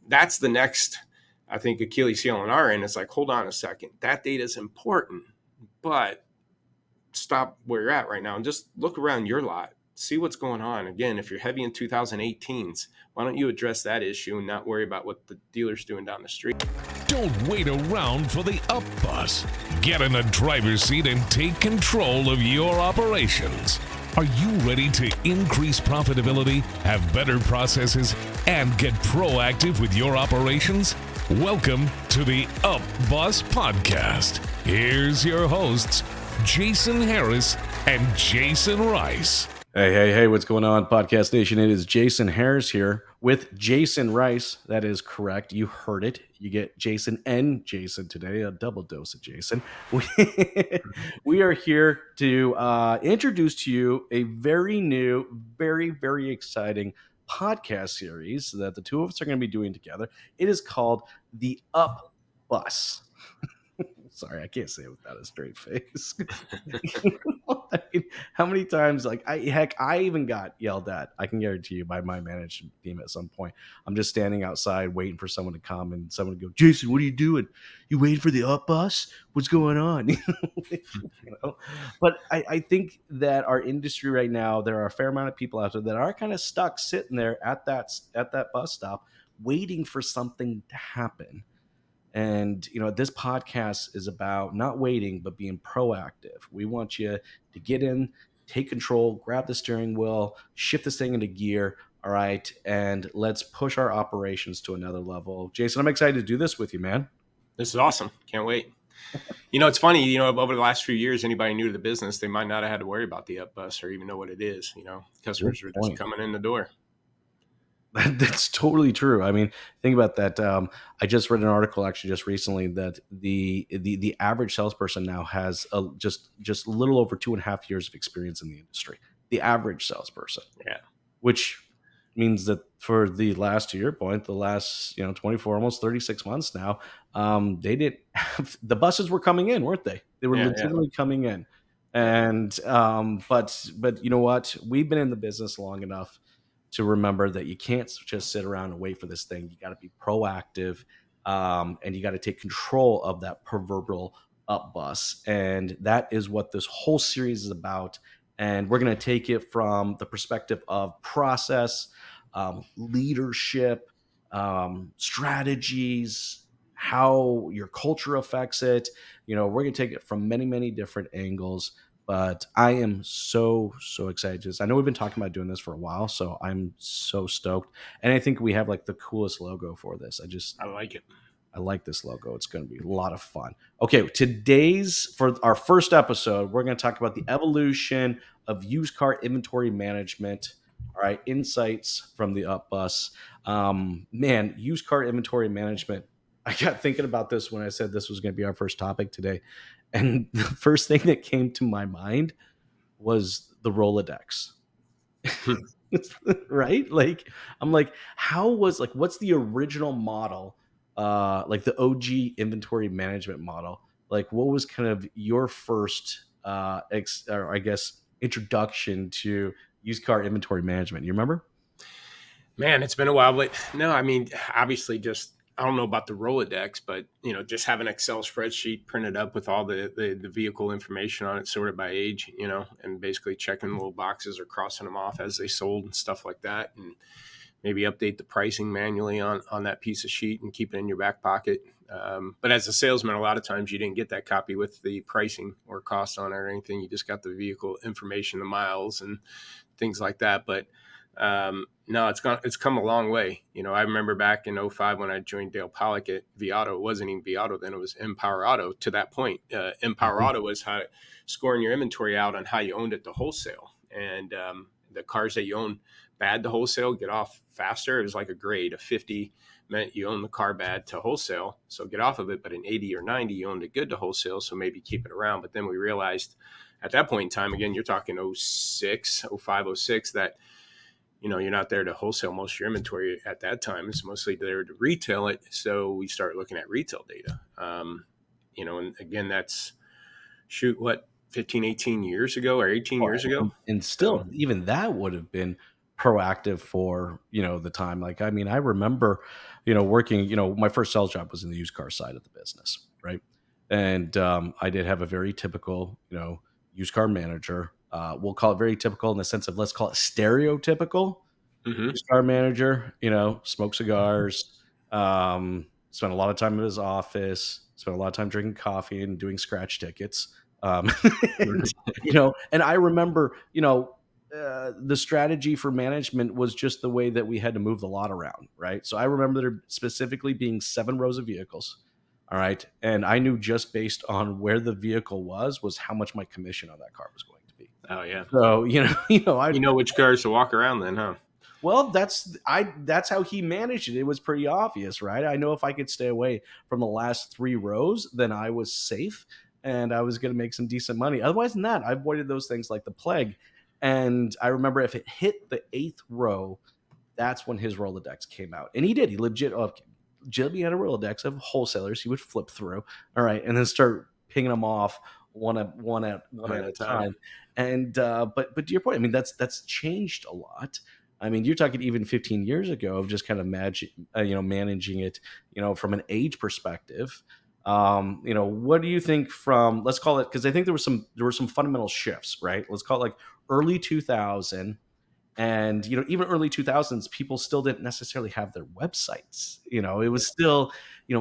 that's the next, I think, Achilles heel on our end. It's like, hold on a second, that data is important, but stop where you're at right now and just look around your lot, see what's going on. Again, if you're heavy in 2018s, why don't you address that issue and not worry about what the dealer's doing down the street? Don't wait around for the up bus. Get in the driver's seat and take control of your operations. Are you ready to increase profitability, have better processes, and get proactive with your operations? Welcome to the Up Bus Podcast. Here's your hosts, Jasen Harris and Jason Rice. Hey, what's going on, Podcast Nation? It is Jasen Harris here with Jason Rice. That is correct. You heard it. You get Jason and Jason today, a double dose of Jason. We are here to introduce to you a very new, very, very exciting podcast series that the two of us are going to be doing together. It is called The Up Bus. Sorry, I can't say it without a straight face. I mean, how many times, I even got yelled at, I can guarantee you, by my management team at some point. I'm just standing outside waiting for someone to come and someone to go, Jason, what are you doing? You waiting for the up bus? What's going on? But I think that our industry right now, there are a fair amount of people out there that are kind of stuck sitting there at that bus stop waiting for something to happen. And, this podcast is about not waiting, but being proactive. We want you to get in, take control, grab the steering wheel, shift this thing into gear. All right. And let's push our operations to another level. Jason, I'm excited to do this with you, man. This is awesome. Can't wait. It's funny, over the last few years, anybody new to the business, they might not have had to worry about the up bus or even know what it is. Customers are just coming in the door. That's totally true. I mean, think about that. I just read an article actually just recently that the average salesperson now has just a little over 2.5 years of experience in the industry. The average salesperson, yeah, which means that for the last, to your point, the last 24, almost 36 months now, they didn't have, the buses were coming in, weren't they? They were legitimately coming in, and but you know what? We've been in the business long enough to remember that you can't just sit around and wait for this thing. You got to be proactive, and you got to take control of that proverbial up bus. And that is what this whole series is about. And we're going to take it from the perspective of process, leadership, strategies, how your culture affects it. We're going to take it from many, many different angles. But I am so excited. I know we've been talking about doing this for a while, so I'm so stoked. And I think we have the coolest logo for this. I like it. I like this logo. It's going to be a lot of fun. Okay, for our first episode, we're going to talk about the evolution of used car inventory management. All right, insights from the Up Bus. Man, used car inventory management. I got thinking about this when I said this was going to be our first topic today. And the first thing that came to my mind was the Rolodex. Right? I'm like, what's the original model? The OG inventory management model. What was kind of your first, introduction to used car inventory management? You remember? Man, it's been a while, but no, I mean, obviously I don't know about the Rolodex, but just have an Excel spreadsheet printed up with all the vehicle information on it, sorted by age, and basically checking little boxes or crossing them off as they sold and stuff like that, and maybe update the pricing manually on that piece of sheet and keep it in your back pocket. But as a salesman, a lot of times you didn't get that copy with the pricing or cost on it or anything. You just got the vehicle information, the miles and things like that. But no, it's come a long way. I remember back in 2005 when I joined Dale Pollock at Viato. It wasn't even Viato then, it was Empower Auto. To that point, Empower Auto was scoring your inventory out on how you owned it to wholesale. And the cars that you own bad to wholesale get off faster. It was like a grade. A 50 meant you own the car bad to wholesale, so get off of it. But an 80 or 90, you owned it good to wholesale, so maybe keep it around. But then we realized at that point in time, again, you're talking 06, 05, 06, that you're not there to wholesale most of your inventory at that time. It's mostly there to retail it. So we start looking at retail data. And again, that's 15, 18 years ago or 18 years ago. And still, even that would have been proactive for, the time. Like, I mean, I remember, working, my first sales job was in the used car side of the business, right? And I did have a very typical, used car manager. We'll call it very typical in the sense of, let's call it stereotypical Hmm. used car manager, smoke cigars, spent a lot of time in his office, spent a lot of time drinking coffee and doing scratch tickets. Um, and, and I remember, the strategy for management was just the way that we had to move the lot around, right? So I remember there specifically being 7 rows of vehicles. All right. And I knew just based on where the vehicle was how much my commission on that car was going to be. Oh yeah. So, I You know which cars to walk around then, huh? well, that's how he managed it. It was pretty obvious, right? I know if I could stay away from the last 3 rows, then I was safe and I was going to make some decent money. Otherwise than that, I avoided those things like the plague. And I remember if it hit the 8th row, that's when his Rolodex came out. And he did. He legitimately had a Rolodex of wholesalers he would flip through. All right. And then start picking them off one at At a a time. time. And but to your point, I mean, that's changed a lot. I mean, you're talking even 15 years ago of just kind of managing it, from an age perspective. What do you think from, let's call it, because I think there were some fundamental shifts, right? Let's call it like early 2000, and even early 2000s, people still didn't necessarily have their websites. It was still,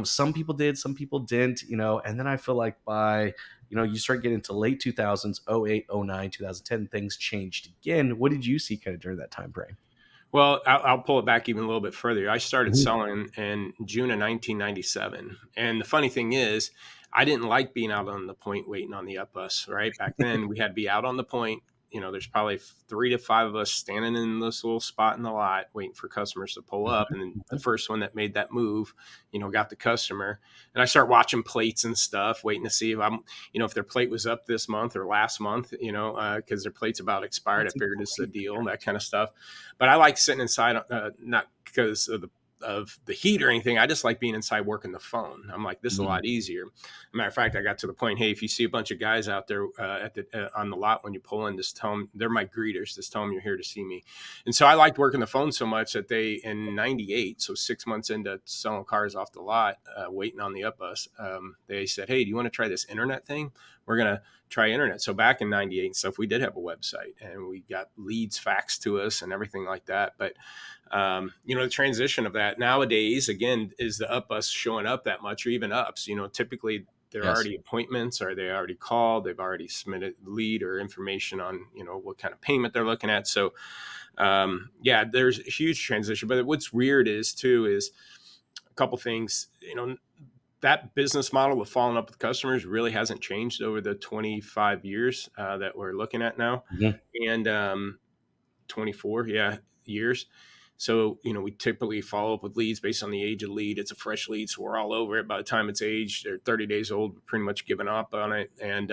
some people did, some people didn't. And then I feel like by, you start getting to late 2000s, 08, 09, 2010, things changed again. What did you see kind of during that time frame? Well, I'll pull it back even a little bit further. I started Mhm. selling in June of 1997. And the funny thing is, I didn't like being out on the point waiting on the up bus, right? Back then, we had to be out on the point. There's probably 3 to 5 of us standing in this little spot in the lot waiting for customers to pull up. And then the first one that made that move, got the customer. And I start watching plates and stuff, waiting to see if their plate was up this month or last month, because their plate's about expired. I That's a figured it's a great deal, that kind of stuff. But I like sitting inside, not because of the heat or anything. I just like being inside working the phone. I'm like, this is a Mhm. lot easier. Matter of fact, I got to the point, hey, if you see a bunch of guys out there on the lot when you pull in, just tell them they're my greeters. Just tell them you're here to see me. And so I liked working the phone so much that they, in '98, so 6 months into selling cars off the lot, waiting on the up bus, they said, hey, do you want to try this internet thing? We're gonna try internet. So back in '98 and stuff, we did have a website and we got leads faxed to us and everything like that. But the transition of that nowadays, again, is the up bus showing up that much or even ups. Typically they're Yes. already appointments or they already called, they've already submitted lead or information on, what kind of payment they're looking at. So yeah, there's a huge transition. But what's weird is a couple things, that business model of following up with customers really hasn't changed over the 25 years that we're looking at now. Mhm. And 24, yeah, years. So, we typically follow up with leads based on the age of lead. It's a fresh lead, so we're all over it. By the time it's aged, they're 30 days old, we're pretty much given up on it. And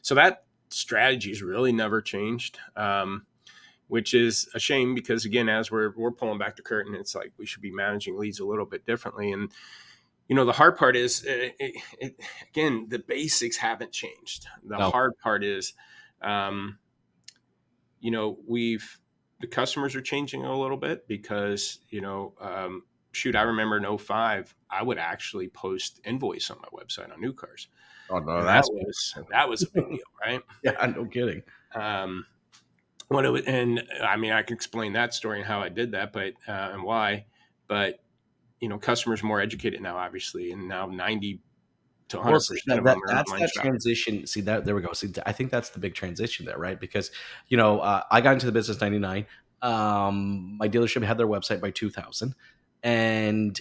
so that strategy has really never changed, which is a shame because, again, as we're pulling back the curtain, it's like we should be managing leads a little bit differently. And the hard part is, again, the basics haven't changed. The No. hard part is, um, we've the customers are changing a little bit because, shoot, I remember in '05, I would actually post invoice on my website on new cars, Oh no, and that that's was a big deal, right? yeah, no kidding. Um, what it was, and I mean, I can explain that story and how I did that, but and why, but customers are more educated now, obviously, and now 90 to Well, see, 100% that, of them that are that's online that shopping. transition. See that there we go. See, I think that's the big transition there, right? Because I got into the business '99. My dealership had their website by 2000, and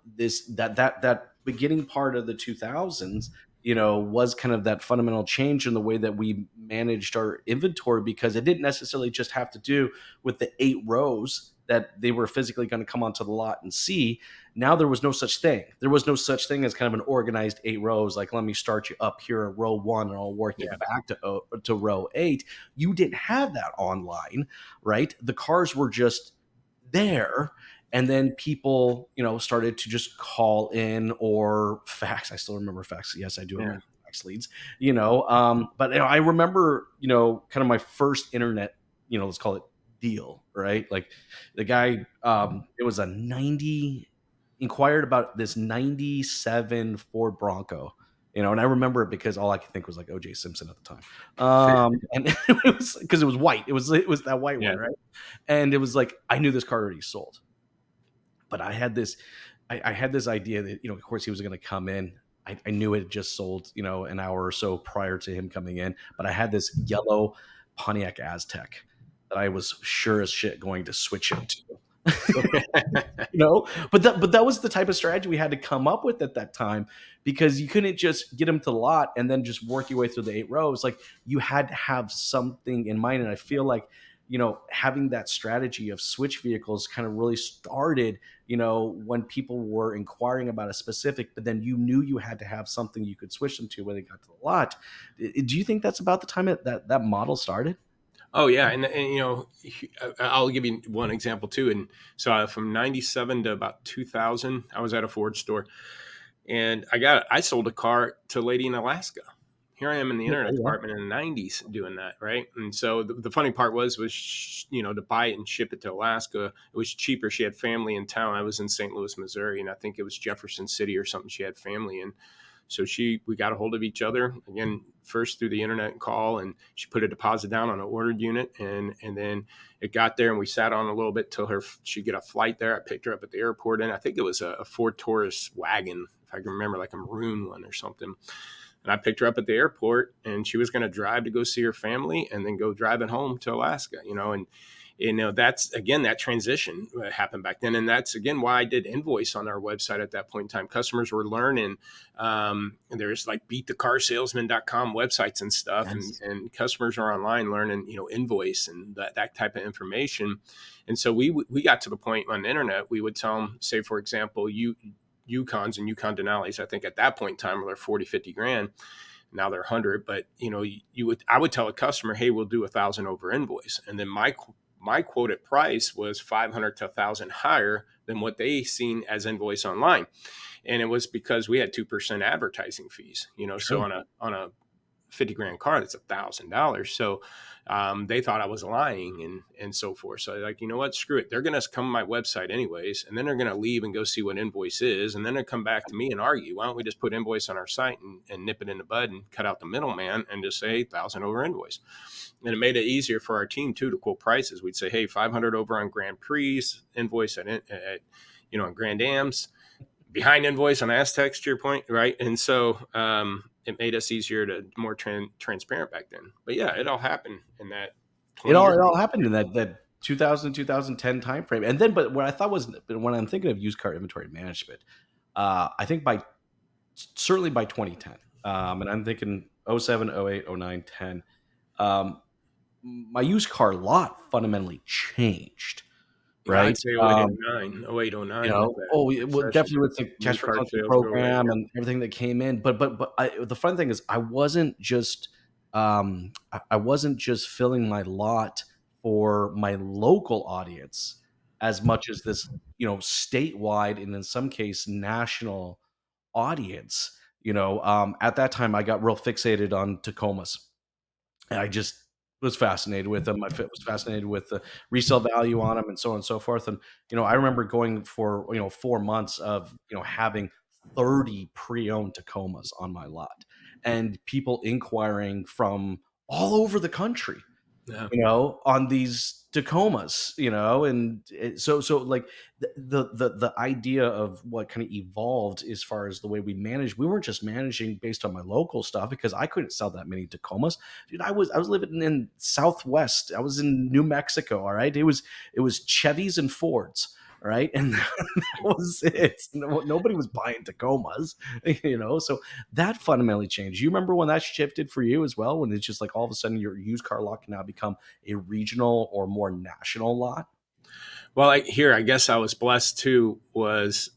this that beginning part of the 2000s, was kind of that fundamental change in the way that we managed our inventory because it didn't necessarily just have to do with the 8 rows that they were physically going to come onto the lot and see. Now there was no such thing. There was no such thing as kind of an organized 8 rows. Like, let me start you up here at row one, and I'll work you Yeah, back to row eight. You didn't have that online, right? The cars were just there, and then people, started to just call in or fax. I still remember fax. Yes, I do yeah, remember fax leads. But I remember, kind of my first internet. Let's call it deal, right? Like the guy, it was a 90, inquired about this 97 Ford Bronco, and I remember it because all I could think was like OJ Simpson at the time. And it was because it was white. It was that white one, Yeah. right? And it was like I knew this car already sold, but I had this idea that, of course he was going to come in. I knew it had just sold, an hour or so prior to him coming in, but I had this yellow Pontiac Aztec that I was sure as shit going to switch him to. But that was the type of strategy we had to come up with at that time, because you couldn't just get him to the lot and then just work your way through the 8 rows. Like, you had to have something in mind. And I feel like, having that strategy of switch vehicles kind of really started, when people were inquiring about a specific, but then you knew you had to have something you could switch them to when they got to the lot. Do you think that's about the time that model started? Oh yeah, and I'll give you one example too. And so from '97 to about 2000, I was at a Ford store, and I sold a car to a lady in Alaska. Here I am in the internet Yeah. department in the '90s doing that, right? And so the funny part was to buy it and ship it to Alaska. It was cheaper. She had family in town. I was in St. Louis, Missouri, and I think it was Jefferson City or something. She had family in. So we got a hold of each other again, first through the internet call, and she put a deposit down on an ordered unit, and then it got there, and we sat on a little bit till she'd get a flight there. I picked her up at the airport, and I think it was a Ford Taurus wagon, if I can remember, like a maroon one or something. And I picked her up at the airport, and she was going to drive to go see her family, and then go driving home to Alaska. And that's again, that transition happened back then, and that's again why I did invoice on our website at that point in time. Customers were learning, and there's like beatthecarsalesman.com websites and stuff, Yes. and customers are online learning, invoice and that type of information. And so we got to the point on the internet, we would tell them, say for example, Yukons and Yukon Denali's, I think at that point in time were 40, 50 grand. Now they're 100, but I would tell a customer, hey, we'll do 1,000 over invoice. And then my quoted price was 500 to 1,000 higher than what they seen as invoice online. And it was because we had 2% advertising fees, so Sure. on a 50 grand car, that's $1,000. So they thought I was lying and so forth. So like, you know what, screw it. They're going to come to my website anyways, and then they're going to leave and go see what invoice is. And then they come back to me and argue, why don't we just put invoice on our site and nip it in the bud and cut out the middleman and just say 1,000 over invoice. And it made it easier for our team too to quote prices. We'd say, hey, 500 over on Grand Prix, invoice at on Grand Ams, behind invoice on Aztecs, to your point, right? And so it made us easier to more transparent back then. But yeah, it all happened in that It 20 all years. it all happened in that 2000 2010 timeframe. And then, but what I thought was, when I'm thinking of used car inventory management, I think certainly by 2010, and I'm thinking '07, '08, '09, 10, um, my used car lot fundamentally changed, Yeah, I'd right? say 08, 09, 08, 09 with that Well, recession. definitely with the New cash for car clunking sales go away. program Yeah. and everything that came in. But the fun thing is, I wasn't just filling my lot for my local audience as much as this, statewide and in some case national audience. At that time, I got real fixated on Tacomas, and I just was fascinated with them. Was fascinated with the resale value on them and so on and so forth. And, I remember going for, 4 months of, having 30 pre-owned Tacomas on my lot, and people inquiring from all over the country, Yeah. on these Tacomas, and so like the idea of what kind of evolved as far as the way we manage, we weren't just managing based on my local stuff, because I couldn't sell that many Tacomas. Dude, I was living in Southwest. I was in New Mexico. All right. It was Chevys and Fords. All right. And that was it. Nobody was buying Tacomas, so that fundamentally changed. You remember when that shifted for you as well, when it's just like all of a sudden your used car lot can now become a regional or more national lot? Well, I guess I was blessed too, was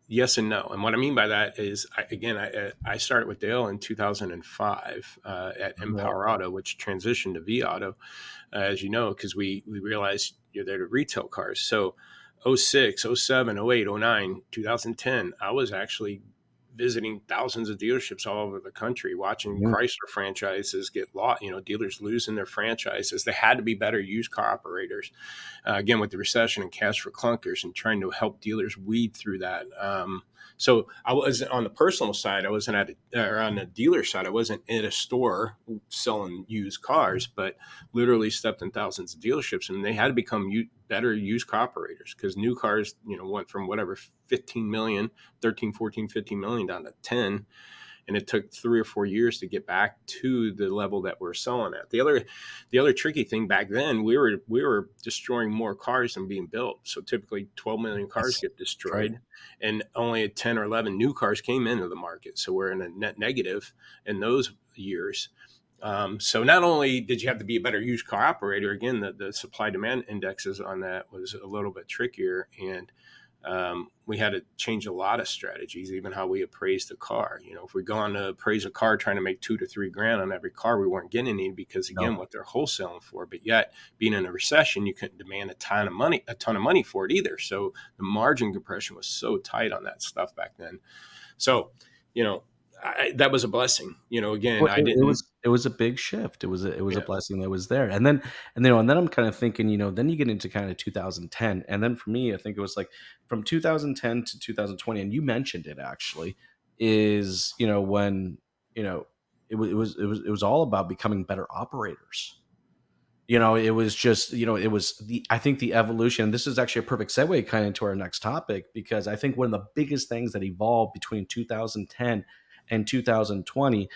yes and no. And what I mean by that is, I started with Dale in 2005 at Yeah. Empower Auto, which transitioned to V Auto, as you know, because we realized you're there to retail cars. So '06, '07, '08, '09, 2010, I was actually visiting thousands of dealerships all over the country, watching Mhm. Chrysler franchises get lost, dealers losing their franchises. They had to be better used car operators. Again, with the recession and cash for clunkers, and trying to help dealers weed through that. So I was on the personal side. I wasn't or on the dealer side. I wasn't in a store selling used cars, but literally stepped in thousands of dealerships, and they had to become better used car operators, because new cars, went from whatever 15 million, 13, 14, 15 million down to 10. And it took 3 or 4 years to get back to the level that we're selling at. The other tricky thing back then, we were destroying more cars than being built. So typically 12 million cars Yes, get that's right. destroyed, and only 10 or 11 new cars came into the market. So we're in a net negative in those years. So not only did you have to be a better used car operator, again, the supply demand indexes on that was a little bit trickier, and we had to change a lot of strategies, even how we appraised the car. If we go on to appraise a car trying to make 2 to 3 grand on every car, we weren't getting any, because No. again, what they're wholesaling for. But yet, being in a recession, you couldn't demand a ton of money for it either. So the margin compression was so tight on that stuff back then. So, you know, that was a blessing. Again, Well, I it didn't. was a big shift. It was a Yeah. blessing that was there, and then I'm kind of thinking, then you get into kind of 2010, and then for me, I think it was like from 2010 to 2020, and you mentioned it actually, is when you know it was all about becoming better operators. It was just, it was I think the evolution. This is actually a perfect segue kind of into our next topic, because I think one of the biggest things that evolved between 2010 and 2020,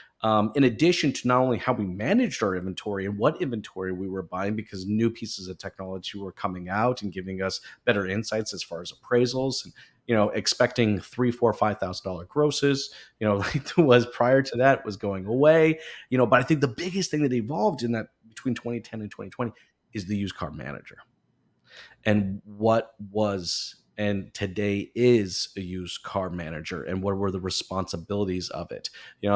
in addition to not only how we managed our inventory and what inventory we were buying, because new pieces of technology were coming out and giving us better insights as far as appraisals, and expecting three, four, $5,000 grosses, like it was prior to that, was going away. But I think the biggest thing that evolved in that between 2010 and 2020 is the used car manager, and what was and today is a used car manager, and what were the responsibilities of it.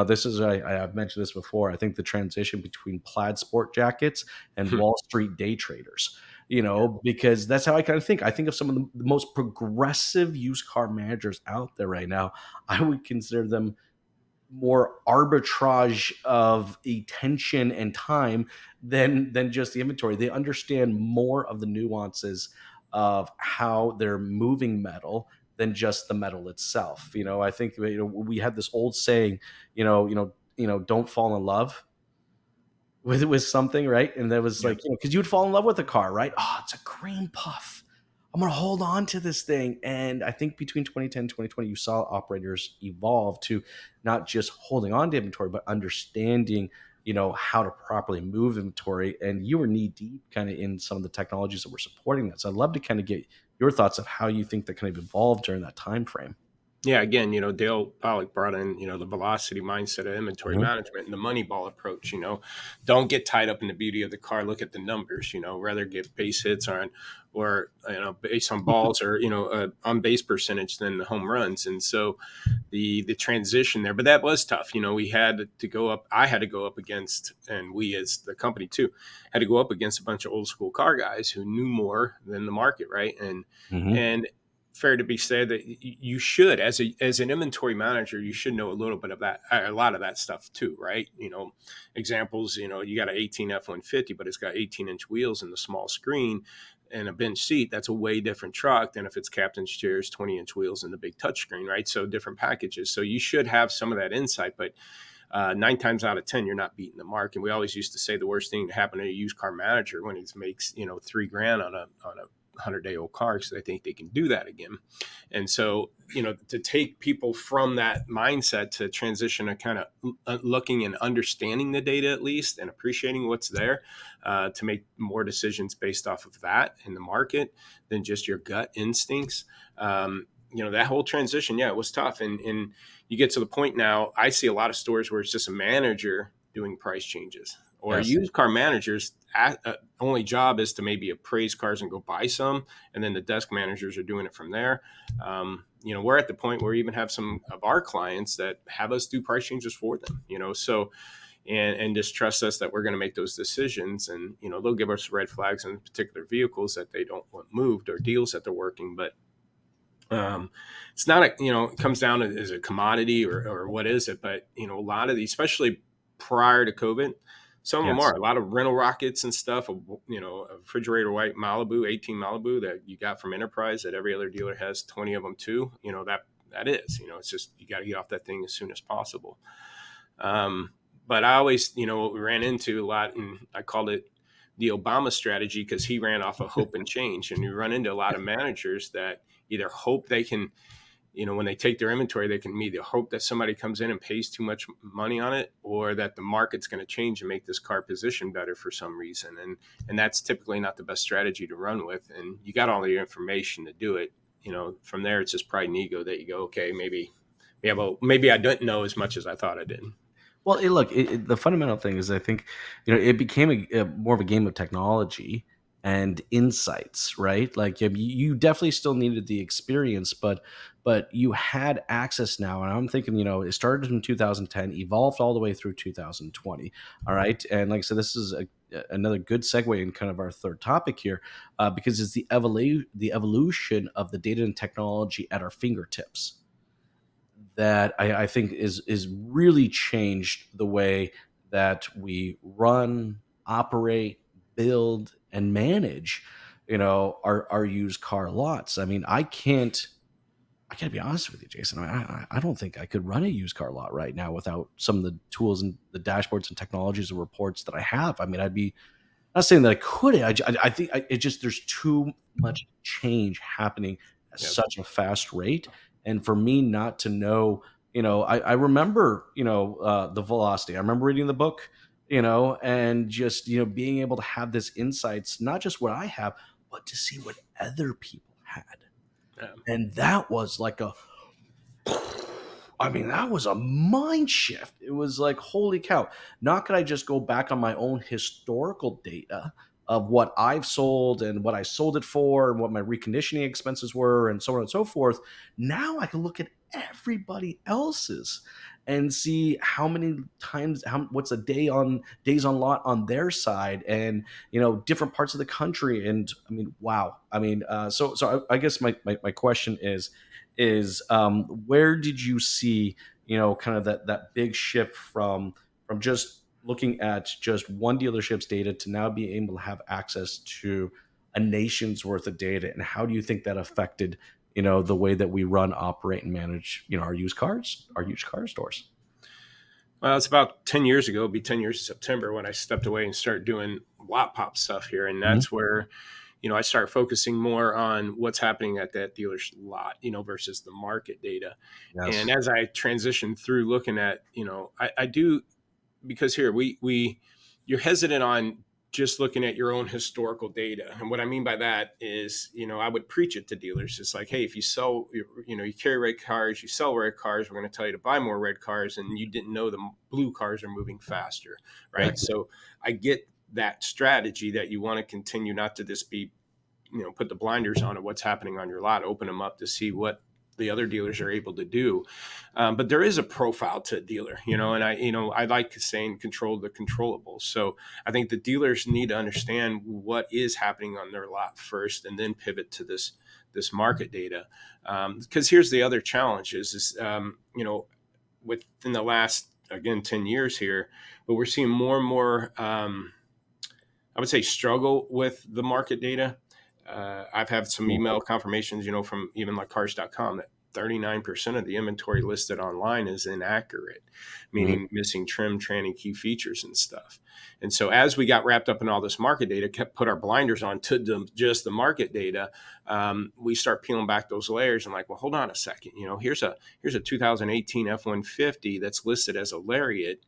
This is, I've mentioned this before, I think the transition between plaid sport jackets and Wall Street day traders, because that's how I kind of think. I think of some of the most progressive used car managers out there right now. I would consider them more arbitrage of attention and time than just the inventory. They understand more of the nuances of how they're moving metal than just the metal itself. I think we had this old saying, don't fall in love with something, right? And that was Yeah. like, because you would fall in love with a car, right? Oh, it's a cream puff. I'm gonna hold on to this thing. And I think between 2010 and 2020, you saw operators evolve to not just holding on to inventory, but understanding, how to properly move inventory. And you were knee deep kind of in some of the technologies that were supporting that. So I'd love to kind of get your thoughts of how you think that kind of evolved during that time frame. Yeah, again, Dale Pollock brought in, the velocity mindset of inventory Mhm. management and the money ball approach. Don't get tied up in the beauty of the car. Look at the numbers. Rather get base hits or based on balls, or on base percentage than the home runs. And so the transition there, but that was tough. We had to go up. I had to go up against, and we as the company too had to go up against a bunch of old school car guys who knew more than the market, right? And Mhm. and fair to be said that you should, as an inventory manager, you should know a little bit of that, a lot of that stuff too, right? Examples, you got an 18 F-150, but it's got 18-inch wheels and the small screen and a bench seat. That's a way different truck than if it's captain's chairs, 20-inch wheels, and the big touchscreen, right? So different packages. So you should have some of that insight, but 9 times out of 10, you're not beating the mark. And we always used to say the worst thing to happen to a used car manager when he makes, 3 grand on a 100-day-old car, because I think they can do that again. And so, to take people from that mindset to transition to kind of looking and understanding the data at least, and appreciating what's there, to make more decisions based off of that in the market than just your gut instincts. That whole transition, yeah, it was tough. And you get to the point now, I see a lot of stores where it's just a manager doing price changes, or a Yes. used car manager's only job is to maybe appraise cars and go buy some, and then the desk managers are doing it from there. We're at the point where we even have some of our clients that have us do price changes for them. So and just trust us that we're going to make those decisions, and they'll give us red flags on particular vehicles that they don't want moved, or deals that they're working, but Um, it's not a, it comes down to is it a commodity or what is it? But, a lot of these, especially prior to COVID, some of them Yes. are a lot of rental rockets and stuff, a refrigerator white Malibu, 18 Malibu that you got from Enterprise that every other dealer has 20 of them too. That is, it's just, you got to get off that thing as soon as possible. Um, but I always, what we ran into a lot, and I called it the Obama strategy because he ran off of hope and change. And you run into a lot of managers that either hope they can, when they take their inventory, they can either hope that somebody comes in and pays too much money on it, or that the market's going to change and make this car position better for some reason. And that's typically not the best strategy to run with. And you got all the information to do it. From there, it's just pride and ego that you go, okay, maybe, yeah, well, maybe I didn't know as much as I thought I did. Well, look, the fundamental thing is, I think, it became a more of a game of technology and insights, right? Like, you definitely still needed the experience, but you had access now. And I'm thinking, it started in 2010, evolved all the way through 2020. All right, and like I said, this is another good segue in kind of our third topic here, because it's the evolution of the data and technology at our fingertips that I think is really changed the way that we run, operate, build, and manage, our used car lots. I mean, I gotta be honest with you, Jason. I don't think I could run a used car lot right now without some of the tools and the dashboards and technologies and reports that I have. I mean, I'd be not saying that I couldn't. I think it just, there's too much change happening at Yeah. such a fast rate, and for me not to know, I remember, the velocity. I remember reading the book, and just, being able to have this insights, not just what I have, but to see what other people had, Yeah. and that was like a I mean, that was a mind shift. It was like, holy cow. Not could I just go back on my own historical data of what I've sold and what I sold it for and what my reconditioning expenses were and so on and so forth. Now I can look at everybody else's and see how many times, what's a days on lot on their side, and different parts of the country. And I mean, wow. I mean, so I guess my question is where did you see, kind of that big shift from just looking at just one dealership's data to now being able to have access to a nation's worth of data, and how do you think that affected, the way that we run, operate, and manage, our used car stores? Well, it's about 10 years ago. It'll be 10 years in September when I stepped away and started doing lot pop stuff here. And Mhm. that's where, I started focusing more on what's happening at that dealer's lot, versus the market data. Yes. And as I transitioned through looking at, I do, because here you're hesitant on just looking at your own historical data. And what I mean by that is, I would preach it to dealers. It's like, hey, if you sell, you carry red cars, you sell red cars, we're going to tell you to buy more red cars. And you didn't know the blue cars are moving faster. Right. Exactly. So I get that strategy that you want to continue not to just be, put the blinders on of what's happening on your lot, open them up to see what the other dealers are able to do. But there is a profile to a dealer, and I like saying control the controllables. So I think the dealers need to understand what is happening on their lot first, and then pivot to this market data. Because here's the other challenge is within the last, again, 10 years here, but we're seeing more and more, I would say, struggle with the market data. I've had some email confirmations, from even like cars.com that 39% of the inventory listed online is inaccurate, Mhm. meaning missing trim, tranny, key features and stuff. And so as we got wrapped up in all this market data, kept put our blinders on to just the market data, we start peeling back those layers and like, well, hold on a second. Here's a 2018 F-150 that's listed as a Lariat.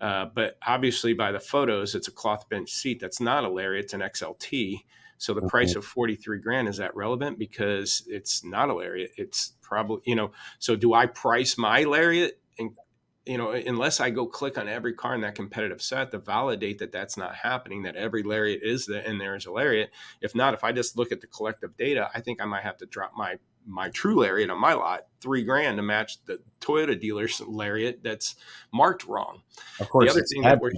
But obviously by the photos, it's a cloth bench seat. That's not a Lariat, it's an XLT. So the price Mhm. of 43 grand, is that relevant? Because it's not a Lariat. It's probably, so do I price my Lariat? And, unless I go click on every car in that competitive set to validate that that's not happening, that every Lariat is there and there is a Lariat. If not, if I just look at the collective data, I think I might have to drop my true Lariat on my lot, 3 grand to match the Toyota dealer's Lariat that's marked wrong. Of The course, other it's thing that ad. we're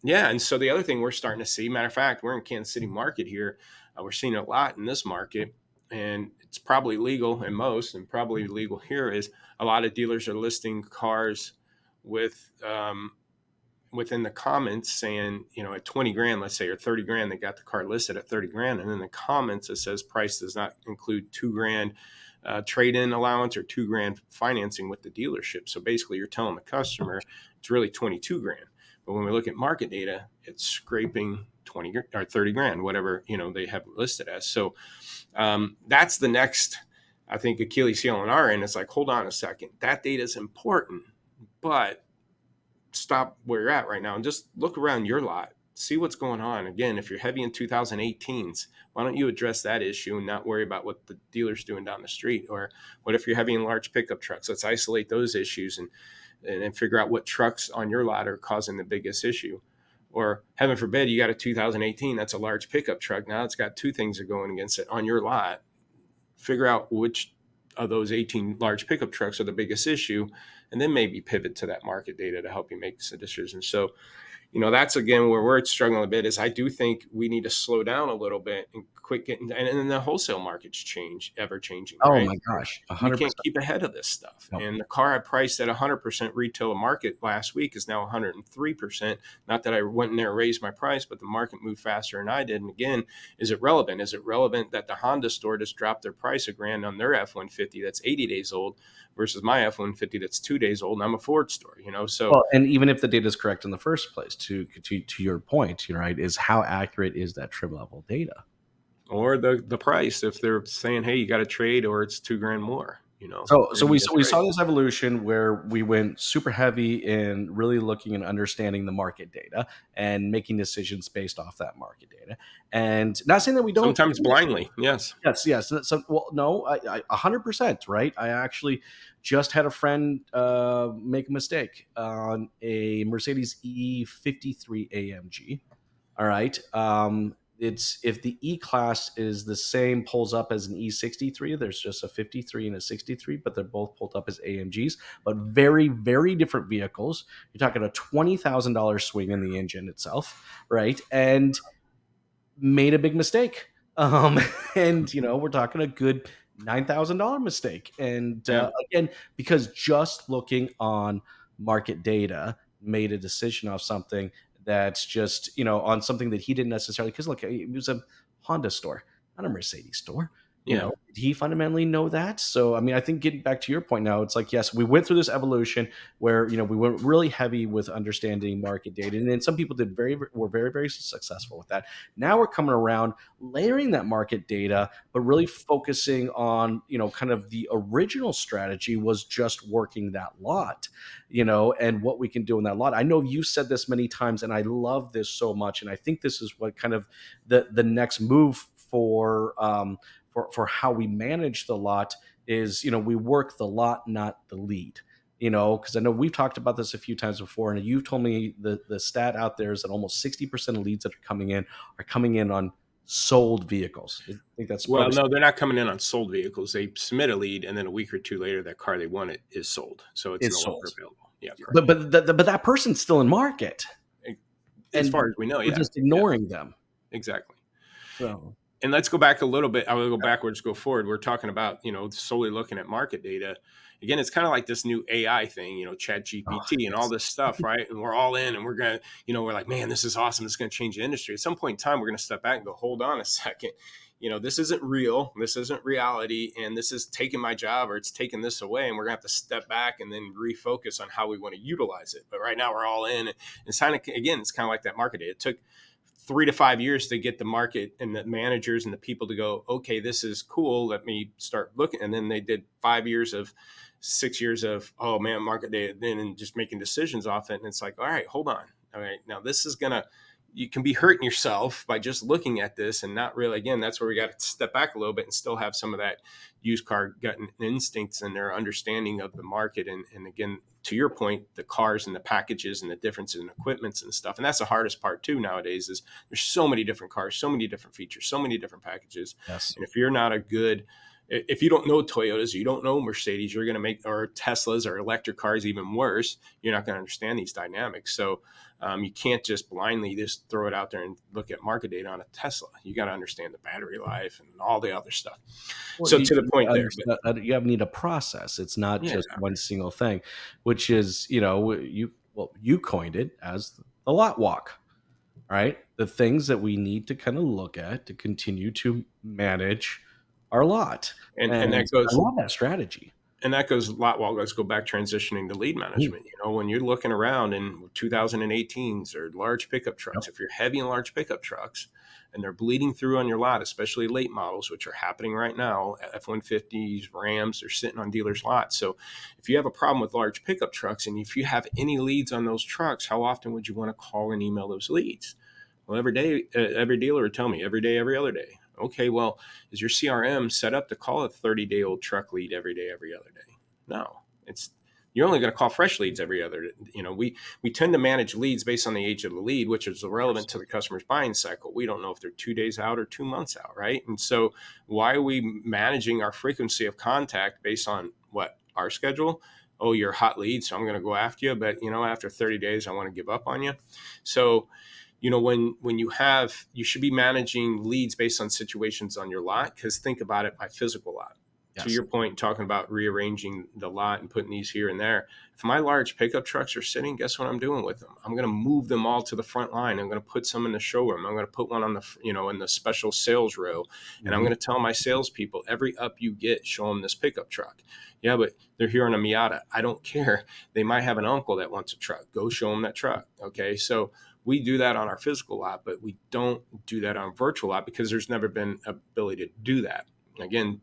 Yeah, and so the other thing we're starting to see, matter of fact, we're in Kansas City market here. We're seeing a lot in this market. and it's probably legal in most and probably legal here, is a lot of dealers are listing cars with within the comments saying, at 20 grand, let's say, or 30 grand, they got the car listed at 30 grand. And then the comments, it says price does not include 2 grand trade-in allowance or 2 grand financing with the dealership. So basically you're telling the customer it's really 22 grand. But when we look at market data, it's scraping 20 or 30 grand, whatever, they have it listed as. So that's the next, I think, Achilles heel on our end. It's like, hold on a second. That data is important, but stop where you're at right now and just look around your lot, see what's going on. Again, if you're heavy in 2018s, why don't you address that issue and not worry about what the dealer's doing down the street? Or what if you're heavy in large pickup trucks? Let's isolate those issues and figure out what trucks on your lot are causing the biggest issue. Or heaven forbid, you got a 2018, that's a large pickup truck. Now it's got two things that are going against it on your lot. Figure out which of those 18 large pickup trucks are the biggest issue, and then maybe pivot to that market data to help you make the decisions. So, that's again where we're struggling a bit, is I do think we need to slow down a little bit and quit getting, and then the wholesale markets ever changing, Oh right? my gosh, You can't 100%. keep ahead of this stuff. No. And the car I priced at 100% retail market last week is now 103%. Not that I went in there and raised my price, but the market moved faster than I did. And again, is it relevant? Is it relevant that the Honda store just dropped their price $1,000 on their F-150 that's 80 days old versus my F-150 that's 2 days old, and I'm a Ford store, So Well, and even if the data is correct in the first place, to your point, right, is how accurate is that trim level data? or the price, if they're saying, hey, you got to trade, or it's 2 grand more, So, or so you we need to so we trade. saw this evolution where we went super heavy in really looking and understanding the market data and making decisions based off that market data. And not saying that we don't Sometimes do that. blindly, yes. Yes, yes. So, well, no, 100%, right? I actually just had a friend make a mistake on a Mercedes E53 AMG. All right. It's if the E class is the same pulls up as an E63, there's just a 53 and a 63, but they're both pulled up as AMGs, but very, very different vehicles. You're talking a $20,000 swing in the engine itself, right? And made a big mistake. Um, and we're talking a good $9,000 mistake. And Yeah. again, because just looking on market data made a decision off something that's just on something that he didn't necessarily, because look, it was a Honda store, not a Mercedes store. Yeah. Did he fundamentally know that? So I mean, I think getting back to your point now, it's like, yes, we went through this evolution where we went really heavy with understanding market data, and then some people were very, very successful with that. Now we're coming around, layering that market data, but really focusing on kind of the original strategy was just working that lot, and what we can do in that lot. I know you said this many times, and I love this so much, and I think this is what kind of the next move for how we manage the lot is, we work the lot, not the lead. Because I know we've talked about this a few times before, and you've told me the stat out there is that almost 60% of leads that are coming in on sold vehicles. I think that's Well, probably no, they're not coming in on sold vehicles. They submit a lead, and then a week or two later, that car they wanted is sold, so it's no is longer sold. available. Yeah, correct. But that person's still in market, As and far as we know, we're yeah, just yeah, ignoring them. exactly. So And let's go back a little bit. I will go backwards, go forward. We're talking about solely looking at market data. Again, it's kind of like this new AI thing, Chat oh, GPT and all yes. this stuff, right? And we're all in, and we're gonna, we're like, man, this is awesome. This is gonna change the industry. At some point in time, we're gonna step back and go, hold on a second. This isn't real. This isn't reality, and this is taking my job, or it's taking this away. And we're gonna have to step back and then refocus on how we want to utilize it. But right now, we're all in, and it's kind of, again, it's kind of like that market data. It took 3 to 5 years to get the market and the managers and the people to go, okay, this is cool. Let me start looking. And then they did 6 years of, oh man, market data, then, and just making decisions off it. And it's like, all right, hold on. All right, now this is you can be hurting yourself by just looking at this and not really, again, that's where we got to step back a little bit and still have some of that used car gut and instincts and their understanding of the market. And again, to your point, the cars and the packages and the differences in equipments and stuff. And that's the hardest part too nowadays is there's so many different cars, so many different features, so many different packages. Yes. And if you're not a good If you don't know Toyotas, you don't know Mercedes, you're going to make, or Teslas or electric cars, even worse, you're not going to understand these dynamics. So you can't just blindly just throw it out there and look at market data on a Tesla. You got to understand the battery life and all the other stuff. Well, So to the you point there, but understand, you need a process. It's not yeah, just one single thing, which is, you coined it as the lot walk, right? The things that we need to kind of look at to continue to manage our lot. and And that I goes love that strategy. and that goes a lot. Well, let's go back transitioning to lead Mm, management. When you're looking around in 2018s or large pickup yep. trucks, if you're heavy in large pickup trucks and they're bleeding through on your lot, especially late models, which are happening right now, F-150s, Rams, they're sitting on dealers' lots. So if you have a problem with large pickup trucks and if you have any leads on those trucks, how often would you want to call and email those leads? Well, every day, every dealer would tell me every day, every other day. Okay, well, is your CRM set up to call a 30-day-old truck lead every day, every other day? No, it's you're only going to call fresh leads every other. We tend to manage leads based on the age of the lead, which is relevant to the customer's buying cycle. We don't know if they're 2 days out or 2 months out, right? And so, why are we managing our frequency of contact based on what our schedule? Oh, you're a hot lead, so I'm going to go after you, but after 30 days, I want to give up on you. So when you should be managing leads based on situations on your lot, because think about it by physical lot. To Yes. your point, talking about rearranging the lot and putting these here and there, if my large pickup trucks are sitting, guess what I'm doing with them? I'm going to move them all to the front line. I'm going to put some in the showroom. I'm going to put one on the in the special sales row, and I'm Mhm. going to tell my salespeople every up you get, show them this pickup truck. Yeah, but they're here on a Miata. I don't care. They might have an uncle that wants a truck. Go show them that truck. Okay, so we do that on our physical lot, but we don't do that on virtual lot because there's never been ability to do that. Again,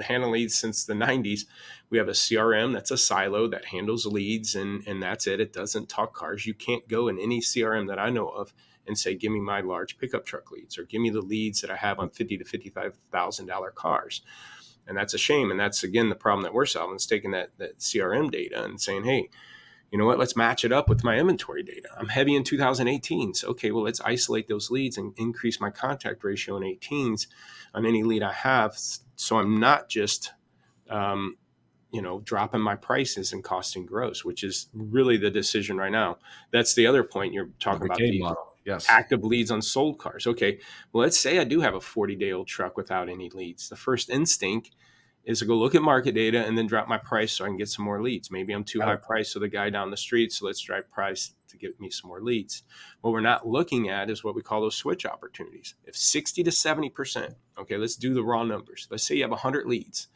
handling leads since the 90s, we have a CRM that's a silo that handles leads, and that's it. It doesn't talk cars. You can't go in any CRM that I know of and say, give me my large pickup truck leads, or give me the leads that I have on $50,000 to $55,000 cars. And that's a shame. And that's, again, the problem that we're solving is taking that CRM data and saying, hey, you know what, let's match it up with my inventory data. I'm heavy in 2018s. Okay, well, let's isolate those leads and increase my contact ratio in 18s on any lead I have. So I'm not just, dropping my prices and costing gross, which is really the decision right now. That's the other point you're The talking about, decay the model. Yes. active leads on sold cars. Okay, well, let's say I do have a 40-day-old truck without any leads. The first instinct is to go look at market data and then drop my price so I can get some more leads. Maybe I'm too high priced, so the guy down the street, so let's drive price to get me some more leads. What we're not looking at is what we call those switch opportunities. If 60 to 70%, okay, let's do the raw numbers. Let's say you have 100 leads.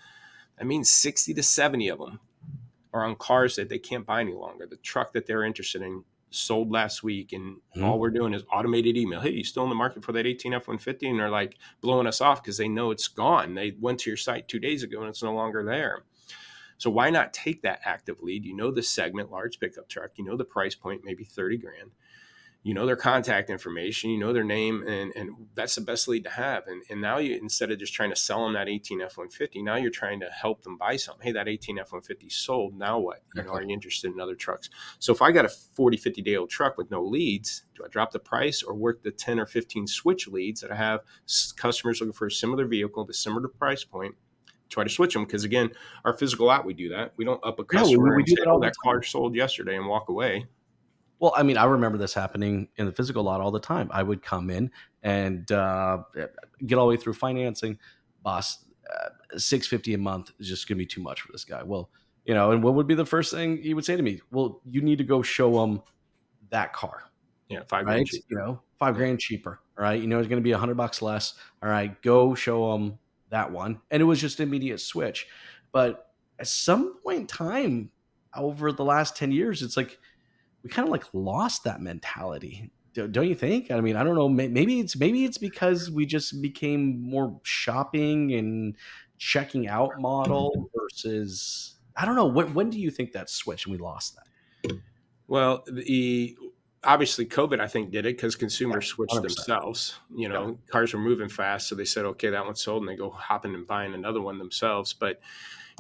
That means 60 to 70 of them are on cars that they can't buy any longer. The truck that they're interested in sold last week, and all Mhm. we're doing is automated email. Hey, you still in the market for that 18 F-150? And they're like blowing us off because they know it's gone. They went to your site 2 days ago and it's no longer there. So why not take that active lead? You know the segment, large pickup truck. You know the price point, maybe 30 grand. You know their contact information, you know their name, and that's the best lead to have. And now you, instead of just trying to sell them that 18 F-150, now you're trying to help them buy something. Hey, that 18 F-150 sold. Now what? Exactly. Are you interested in other trucks? So if I got a 40, 50-day-old truck with no leads, do I drop the price or work the 10 or 15 switch leads that I have customers looking for a similar vehicle, the similar price point, try to switch them? Because again, our physical out, we do that. We don't up a Yeah, we, customer we and do say, that oh, all the that car time. sold yesterday and walk away. Well, I mean, I remember this happening in the physical lot all the time. I would come in and get all the way through financing. Boss, 650 a month is just going to be too much for this guy. Well, and what would be the first thing he would say to me? Well, you need to go show him that car, Yeah, 5 grand right? cheaper. 5 grand cheaper. All right. It's going to be $100 less. All right. Go show him that one. And it was just an immediate switch. But at some point in time over the last 10 years, it's like, we kind of like lost that mentality. Don't you think? I mean, I don't know. Maybe it's because we just became more shopping and checking out model versus, I don't know. When do you think that switched and we lost that? Well, obviously COVID, I think, did it because Yeah, consumers switched 100%. themselves. Yep. Cars were moving fast, so they said, okay, that one's sold, and they go hopping and buying another one themselves. But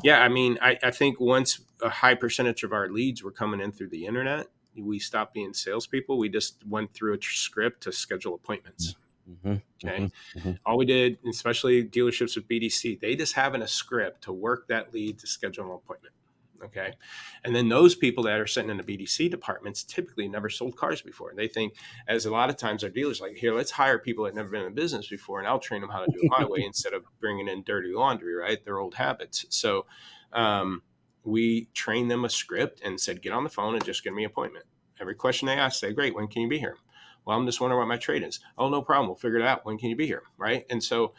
yeah, I mean, I think once a high percentage of our leads were coming in through the internet, we stopped being salespeople. We just went through a script to schedule appointments. Mhm, Okay. mhm, mhm. All we did, especially dealerships with BDC, they just have in a script to work that lead to schedule an appointment. Okay. And then those people that are sitting in the BDC departments typically never sold cars before. They think, as a lot of times our dealers like, here, let's hire people that never been in business before and I'll train them how to do it my way instead of bringing in dirty laundry, right? Their old habits. So we trained them a script and said, get on the phone and just give me an appointment. Every question they ask, say, great, when can you be here? Well, I'm just wondering what my trade is. Oh, no problem. We'll figure it out. When can you be here? Right. And so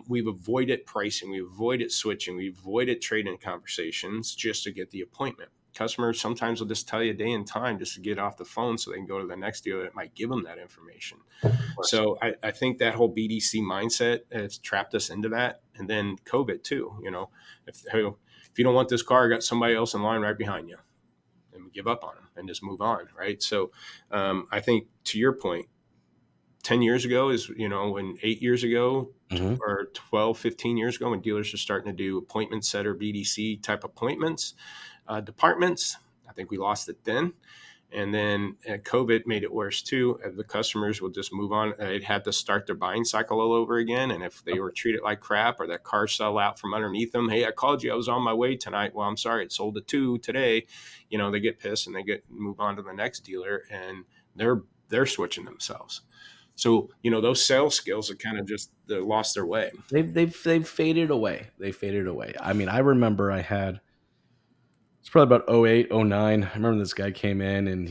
we've avoided pricing. We've avoided switching. We've avoided trade-in conversations just to get the appointment. Customers sometimes will just tell you a day and time just to get off the phone so they can go to the next dealer that might give them that information. Of course. So I think that whole BDC mindset has trapped us into that. And then COVID too, if you don't want this car, I got somebody else in line right behind you, and we give up on them and just move on. Right. So I think to your point, 10 years ago is, when 8 years ago Mhm. or 12, 15 years ago, when dealers are starting to do appointment setter BDC type appointments, departments, I think we lost it then. And then COVID made it worse too. The customers will just move on. They'd had to start their buying cycle all over again. And if they were treated like crap or that car sell out from underneath them, hey, I called you, I was on my way tonight. Well, I'm sorry, it sold at 2 today. They get pissed and they move on to the next dealer, and they're switching themselves. So, those sales skills are kind of just lost their way. They've faded away. They faded away. I mean, I remember I had it's probably about '08, '09. I remember this guy came in and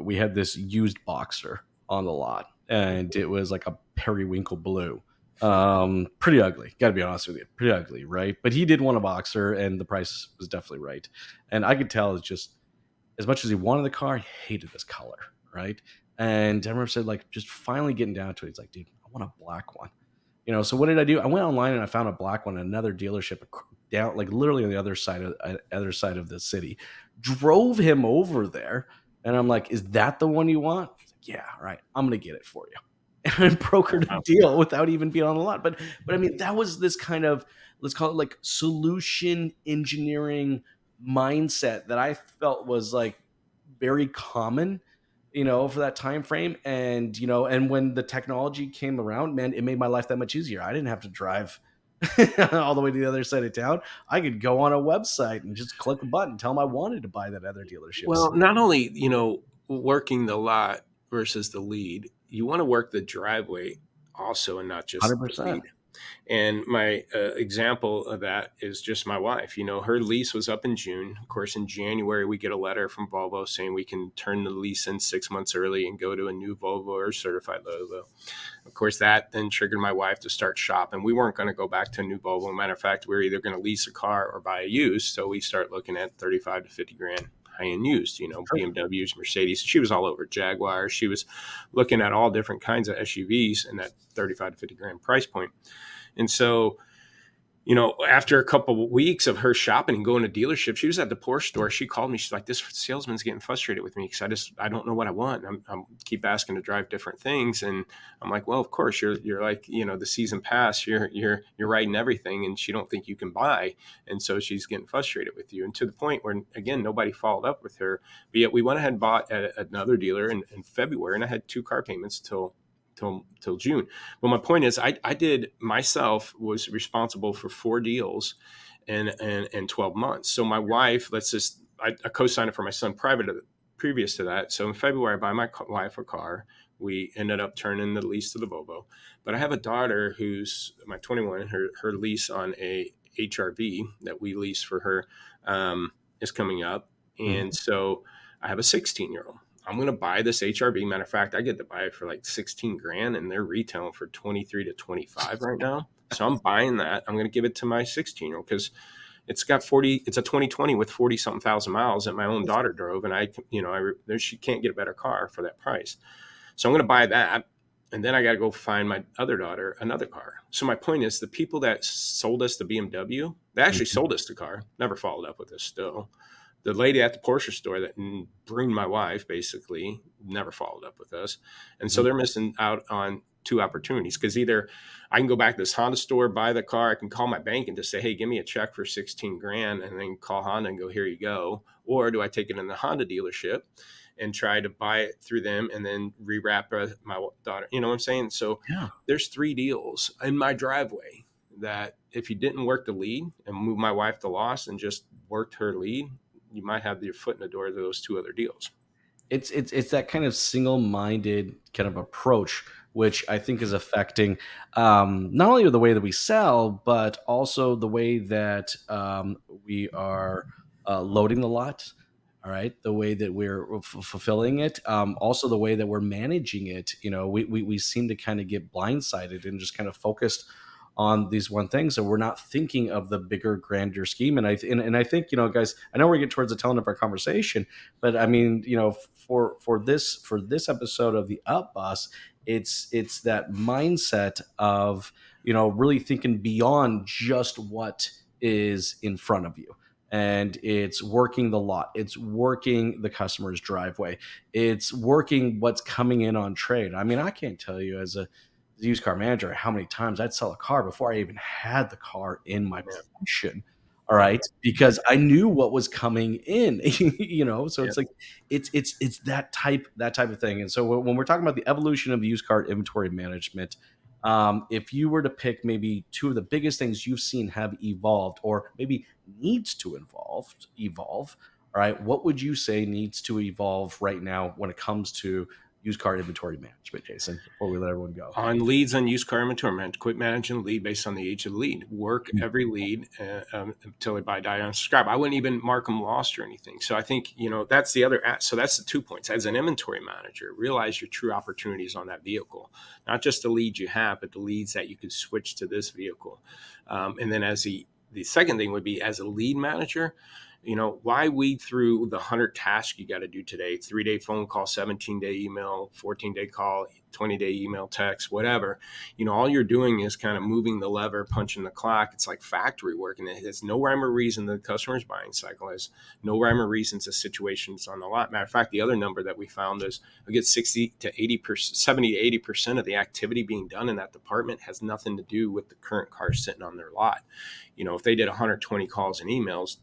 we had this used Boxer on the lot, and it was like a periwinkle blue. Pretty ugly. Got to be honest with you, pretty ugly, right? But he did want a Boxer, and the price was definitely right. And I could tell it's just as much as he wanted the car, he hated this color, right? And I remember said like just finally getting down to it. He's like, dude, I want a black one. So what did I do? I went online and I found a black one at another dealership down, like literally on the other side of the city. Drove him over there, and I'm like, "Is that the one you want?" He's like, "Yeah, all right. I'm gonna get it for you." And I brokered a Wow. deal without even being on the lot. But I mean, that was this kind of, let's call it like solution engineering mindset that I felt was like very common, for that time frame. And when the technology came around, man, it made my life that much easier. I didn't have to drive all the way to the other side of town. I could go on a website and just click a button, tell them I wanted to buy that other dealership's Well, not only, working the lot versus the lead, you want to work the driveway also and not just the 100%. lead. And my example of that is just my wife. Her lease was up in June. Of course, in January, we get a letter from Volvo saying we can turn the lease in 6 months early and go to a new Volvo or certified Volvo. Of course, that then triggered my wife to start shopping. We weren't going to go back to a new Volvo. Matter of fact, we were either going to lease a car or buy a used. So we start looking at 35 to 50 grand high-end used, BMWs, Mercedes. She was all over Jaguar. She was looking at all different kinds of SUVs in that 35 to 50 grand price point. And so, after a couple of weeks of her shopping and going to dealership, she was at the Porsche store. She called me. She's like, this salesman's getting frustrated with me because I don't know what I want. I'm keep asking to drive different things. And I'm like, well, of course you're like, the season pass, you're riding everything, and she don't think you can buy. And so she's getting frustrated with you. And to the point where, again, nobody followed up with her. But yet we went ahead and bought at another dealer in February, and I had 2 car payments till June. But my point is, I did myself was responsible for 4 deals in 12 months. So my wife, I co-signed it for my son previous to that. So in February, I buy my wife a car. We ended up turning the lease to the Volvo. But I have a daughter who's my 21. Her lease on a HRV that we lease for her is coming up, and so I have a 16-year-old. I'm going to buy this HRV. Matter of fact, I get to buy it for like 16 grand, and they're retailing for 23 to 25 right now. So I'm buying that. I'm going to give it to my 16-year-old because it's a 2020 with 40 something thousand miles that my own daughter drove. And she can't get a better car for that price. So I'm going to buy that. And then I got to go find my other daughter another car. So my point is, the people that sold us the BMW, they actually sold us the car, never followed up with us still. The lady at the Porsche store that groomed my wife basically never followed up with us. And so they're missing out on two opportunities, because either I can go back to this Honda store, buy the car, I can call my bank and just say, hey, give me a check for 16 grand, and then call Honda and go, here you go. Or do I take it in the Honda dealership and try to buy it through them and then rewrap my daughter? You know what I'm saying? So Yeah. there's 3 deals in my driveway that if you didn't work the lead and move my wife to loss and just worked her lead, you might have your foot in the door to those 2 other deals. It's that kind of single-minded kind of approach, which I think is affecting not only the way that we sell, but also the way that we are loading the lot. All right, the way that we're fulfilling it, also the way that we're managing it. You know, we seem to kind of get blindsided and just kind of focused on these one things, so we're not thinking of the bigger, grander scheme. And I think, you know, guys, I know we're getting towards the tail end of our conversation, but I mean, you know, for this episode of the Up Boss, it's that mindset of, you know, really thinking beyond just what is in front of you. And it's working the lot, it's working the customer's driveway, it's working what's coming in on trade. I mean, I can't tell you as a used car manager how many times I'd sell a car before I even had the car in my Yeah. possession. All Yeah. right, because I knew what was coming in, you know. So Yeah. it's like it's that type of thing. And so when we're talking about the evolution of used car inventory management, if you were to pick maybe two of the biggest things you've seen have evolved, or maybe needs to evolve, all right, what would you say needs to evolve right now when it comes to used car inventory management, Jason? Before we let everyone go. On leads on used car inventory, man, quit managing the lead based on the age of the lead. Work every lead until they buy, die, unsubscribe. I wouldn't even mark them lost or anything. So I think, you know, that's the other. So that's the 2 points. As an inventory manager, realize your true opportunities on that vehicle, not just the leads you have, but the leads that you could switch to this vehicle. And then as the second thing would be, as a lead manager, you know, why weed through the 100 tasks you got to do today? 3-day phone call, 17-day email, 14-day call, 20-day email, text, whatever. You know, all you're doing is kind of moving the lever, punching the clock. It's like factory work, and it has no rhyme or reason. The customer's buying cycle has no rhyme or reason to situations on the lot. Matter of fact, the other number that we found is we get 60 to 80%, 70 to 80% of the activity being done in that department has nothing to do with the current car sitting on their lot. You know, if they did 120 calls and emails,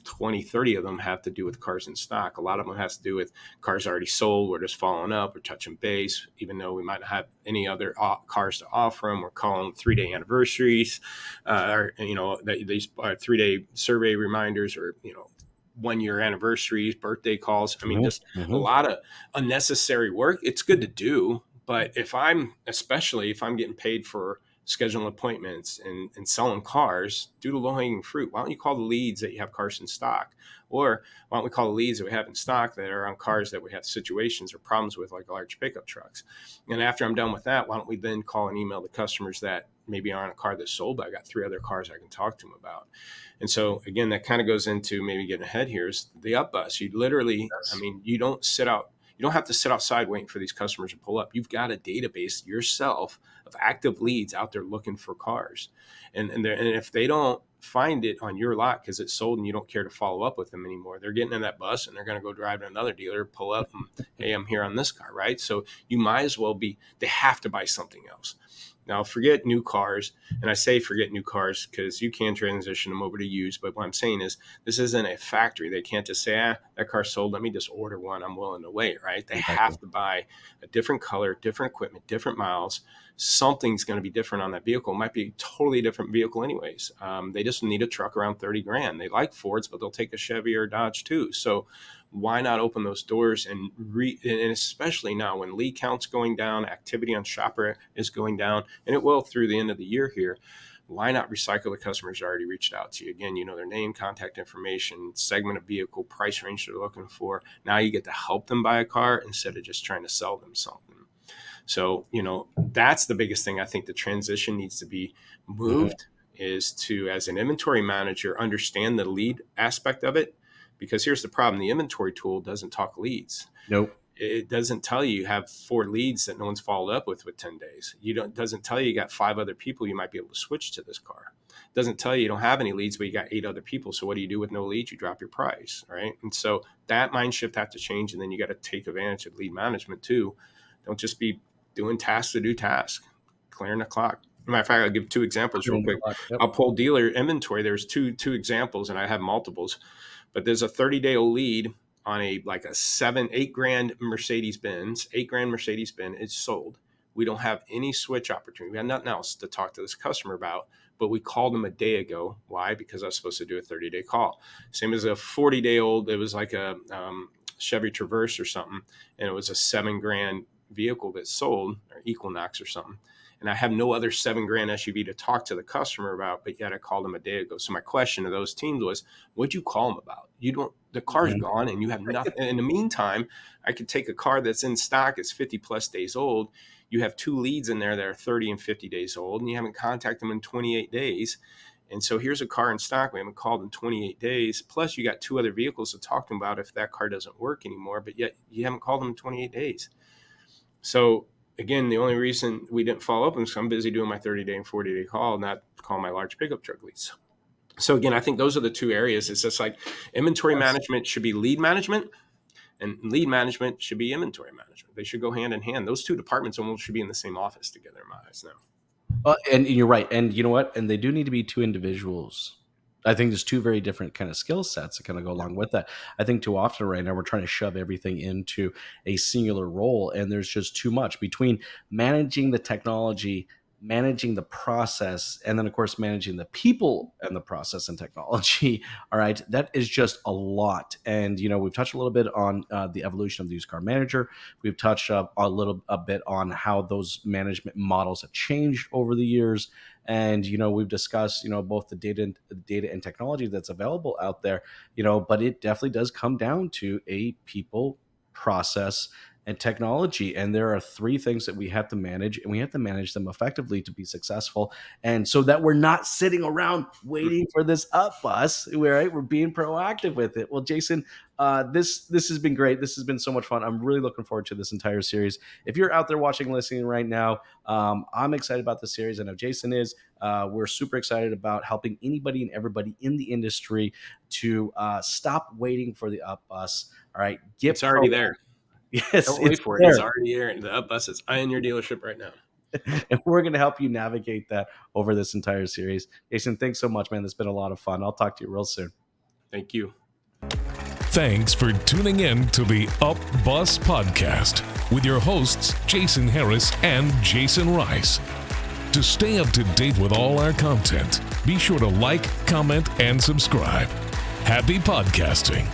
20, 30 of them have to do with cars in stock. A lot of them has to do with cars already sold. We're just following up or touching base, even though we might not have any other cars to offer them. We're calling 3-day anniversaries, or, you know, these 3-day survey reminders, or, you know, 1-year anniversaries, birthday calls. I mean, just a Mm-hmm. lot of unnecessary work. It's good to do, but especially if I'm getting paid for scheduling appointments and selling cars, do the low-hanging fruit. Why don't you call the leads that you have cars in stock? Or why don't we call the leads that we have in stock that are on cars that we have situations or problems with, like large pickup trucks? And after I'm done with that, why don't we then call and email the customers that maybe aren't a car that's sold, but I got 3 other cars I can talk to them about. And so again, that kind of goes into maybe getting ahead here is the up bus. You literally, I Yes. mean, you don't have to sit outside waiting for these customers to pull up. You've got a database yourself of active leads out there looking for cars. And if they don't find it on your lot because it's sold and you don't care to follow up with them anymore, they're getting in that bus and they're going to go drive to another dealer, pull up, and, hey, I'm here on this car, right? So you might as well they have to buy something else. Now, forget new cars. And I say forget new cars because you can transition them over to used. But what I'm saying is this isn't a factory. They can't just say, that car's sold. Let me just order one. I'm willing to wait, right? They Exactly. have to buy a different color, different equipment, different miles. Something's going to be different on that vehicle. It might be a totally different vehicle anyways. They just need a truck around 30 grand. They like Fords, but they'll take a Chevy or a Dodge too. So why not open those doors and especially now when lead count's going down, activity on Shopper is going down, and it will through the end of the year here. Why not recycle the customers that already reached out to you? Again, you know their name, contact information, segment of vehicle, price range they're looking for. Now you get to help them buy a car instead of just trying to sell them something. So, you know, that's the biggest thing. I think the transition needs to be Mm-hmm. moved is to, as an inventory manager, understand the lead aspect of it. Because here's the problem. The inventory tool doesn't talk leads. Nope. It doesn't tell you have 4 leads that no one's followed up with 10 days. Doesn't tell you got 5 other people you might be able to switch to this car. It doesn't tell you don't have any leads, but you got 8 other people. So what do you do with no leads? You drop your price, right? And so that mind shift has to change. And then you got to take advantage of lead management too. Don't just be doing task to do task, clearing the clock. Matter of fact, I'll give two examples real Clearing the quick. clock. Yep. I'll pull dealer inventory. There's two examples, and I have multiples, but there's a 30-day-old lead on a 8 grand Mercedes Benz. 8 grand Mercedes Benz. It's sold. We don't have any switch opportunity. We have nothing else to talk to this customer about, but we called them a day ago. Why? Because I was supposed to do a 30-day call. Same as a 40-day-old. It was like a Chevy Traverse or something, and it was a 7 grand vehicle that sold, or Equinox or something. And I have no other 7 grand SUV to talk to the customer about, but yet I called them a day ago. So my question to those teams was, what'd you call them about? The car's gone and you have nothing. And in the meantime, I could take a car that's in stock, it's 50 plus days old. You have 2 leads in there that are 30 and 50 days old, and you haven't contacted them in 28 days. And so here's a car in stock. We haven't called in 28 days. Plus you got 2 other vehicles to talk to them about if that car doesn't work anymore, but yet you haven't called them in 28 days. So again, the only reason we didn't follow up is I'm busy doing my 30-day and 40-day call, not call my large pickup truck leads. So again, I think those are the 2 areas. It's just like inventory management should be lead management, and lead management should be inventory management. They should go hand in hand. Those 2 departments almost should be in the same office together in my eyes now. And you're right. And you know what? And they do need to be 2 individuals. I think there's 2 very different kind of skill sets that kind of go along with that. I think too often right now we're trying to shove everything into a singular role, and there's just too much between managing the technology, managing the process, and then of course managing the people and the process and technology. All right, that is just a lot. And we've touched a little bit on the evolution of the used car manager. We've touched a bit on how those management models have changed over the years. And we've discussed both the data and technology that's available out there. But it definitely does come down to a people, process, and technology. And there are 3 things that we have to manage, and we have to manage them effectively to be successful. And so that we're not sitting around waiting for this up bus, right? We're being proactive with it. Well, Jason, this has been great. This has been so much fun. I'm really looking forward to this entire series. If you're out there watching, listening right now, I'm excited about the series. I know Jason is. We're super excited about helping anybody and everybody in the industry to stop waiting for the up bus. All right. It's already there. Yes, don't wait for it. It's already here. And the up bus is in your dealership right now. And we're going to help you navigate that over this entire series. Jason, thanks so much, man. It's been a lot of fun. I'll talk to you real soon. Thank you. Thanks for tuning in to the Up Bus Podcast with your hosts, Jasen Harris and Jason Rice. To stay up to date with all our content, be sure to like, comment, and subscribe. Happy podcasting.